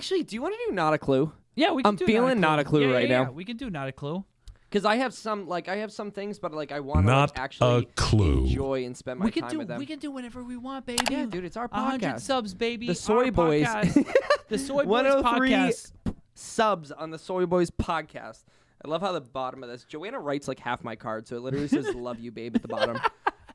Actually, do you want to do Not a Clue? Yeah, we can I'm do feeling Not a Clue right now. We can do Not a Clue. Because I have some things, but like I want to Not actually a clue. enjoy and spend my time with them. We can do whatever we want, baby. Yeah, dude, it's our podcast. 100 subs, baby. The Soy Our Boys. podcast. The Soy Boys 103 podcast. subs on the Soy Boys podcast. I love how the bottom of this. Joanna writes like half my card, so it literally says "Love you, babe" at the bottom.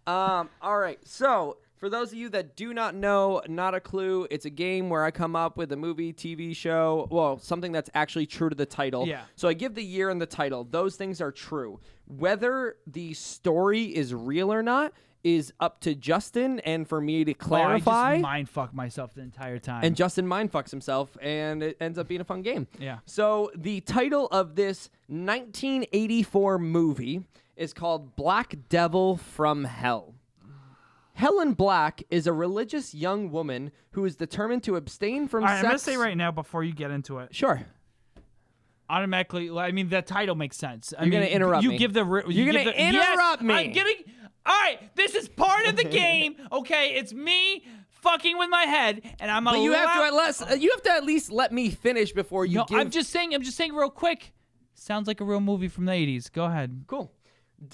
All right, so. For those of you that do not know, Not a Clue, it's a game where I come up with a movie, TV show, well, something that's actually true to the title. Yeah. So I give the year and the title. Those things are true. Whether the story is real or not is up to Justin and for me to clarify. I just mindfuck myself the entire time. And Justin mindfucks himself, and it ends up being a fun game. Yeah. So the title of this 1984 movie is called Black Devil from Hell. Helen Black is a religious young woman who is determined to abstain from sex. I'm going to say right now before you get into it. Sure. Automatically, I mean, the title makes sense. You're going to interrupt me. You're going to interrupt me. I'm getting... All right, this is part of the game, okay? It's me fucking with my head, and I'm But you have to at least let me finish before you give... I'm just saying real quick. Sounds like a real movie from the 80s. Go ahead. Cool.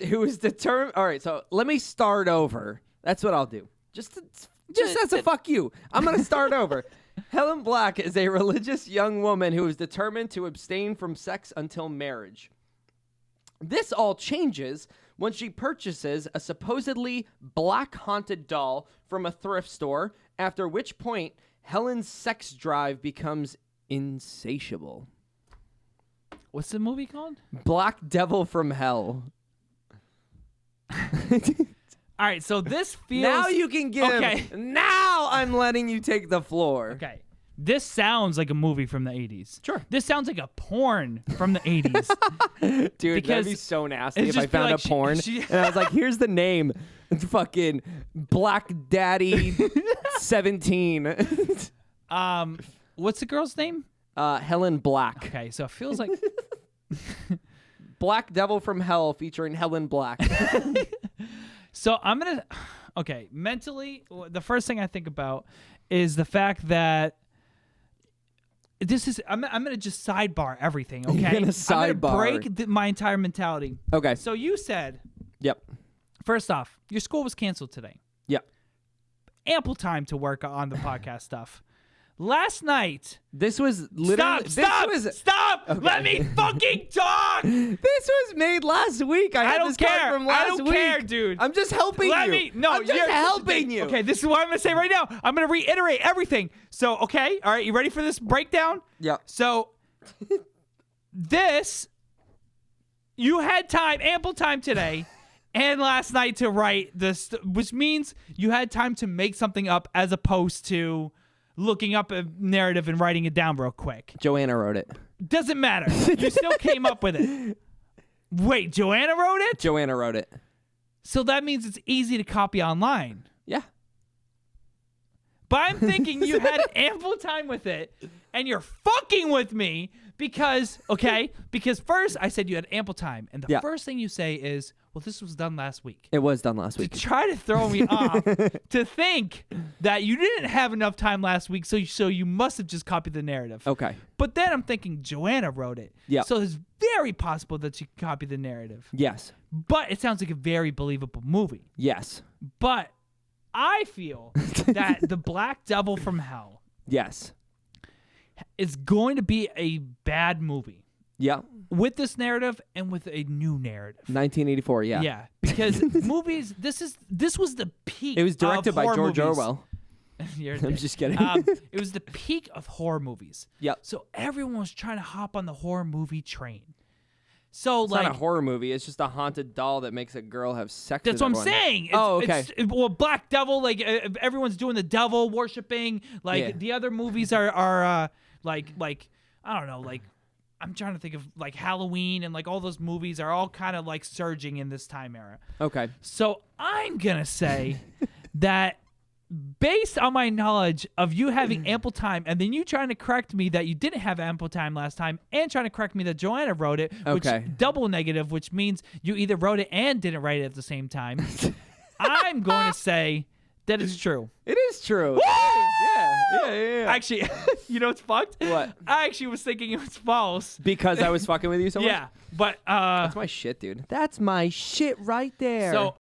Who is determined... All right, so let me start over. That's what I'll do. Just as a fuck you. I'm going to start over. Helen Black is a religious young woman who is determined to abstain from sex until marriage. This all changes when she purchases a supposedly black haunted doll from a thrift store, after which point Helen's sex drive becomes insatiable. What's the movie called? Black Devil from Hell. All right, so this feels... Now you can give... Okay. Now I'm letting you take the floor. Okay. This sounds like a movie from the 80s. Sure. This sounds like a porn from the 80s. Dude, Because that'd be so nasty if I just be found like a porn and I was like, here's the name. Fucking Black Daddy 17. What's the girl's name? Helen Black. Okay, so it feels like... Black Devil from Hell featuring Helen Black. So I'm going to... Okay, mentally, the first thing I think about is the fact that this is... I'm going to just sidebar everything, okay? You're going to sidebar. I'm going to break my entire mentality. Okay. So you said... Yep. First off, your school was canceled today. Yep. Ample time to work on the podcast stuff. Last night... This was literally... Stop! Okay. Let me fucking talk! This was made last week. I had don't this card care. from last I don't week. care, dude. I'm just helping Let you. me... No, I'm just helping you. Okay, this is what I'm going to say right now. I'm going to reiterate everything. So, okay, all right, you ready for this breakdown? Yeah. So, you had ample time today and last night to write this, which means you had time to make something up as opposed to looking up a narrative and writing it down real quick. Joanna wrote it. Doesn't matter. You still came up with it. Wait, Joanna wrote it? Joanna wrote it. So that means it's easy to copy online. Yeah. But I'm thinking you had ample time with it, and you're fucking with me because first I said you had ample time, and the first thing you say is, well, this was done last week. It was done last week. To try to throw me off, to think that you didn't have enough time last week, so you must have just copied the narrative. Okay. But then I'm thinking Joanna wrote it. Yeah. So it's very possible that she copied the narrative. Yes. But it sounds like a very believable movie. Yes. But I feel that The Black Devil from Hell Yes. is going to be a bad movie. Yeah. With this narrative and with a new narrative. 1984, yeah. Yeah, because movies, this was the peak. It was directed by George Orwell. I'm just kidding. It was the peak of horror movies. Yep. So everyone was trying to hop on the horror movie train. So It's like, not a horror movie. It's just a haunted doll that makes a girl have sex that's with what I'm everyone. saying. Okay. Well, Black Devil, like everyone's doing the devil worshiping. Like the other movies are like I don't know, like I'm trying to think of like Halloween and like all those movies are all kind of like surging in this time era. Okay. So I'm gonna say that based on my knowledge of you having ample time and then you trying to correct me that you didn't have ample time last time and trying to correct me that Joanna wrote it, which double negative, which means you either wrote it and didn't write it at the same time. I'm going to say that it's true. It is true. Yeah. Actually, You know what's fucked? What? I actually was thinking it was false. Because I was fucking with you so much? Yeah, but That's my shit, dude. That's my shit right there. So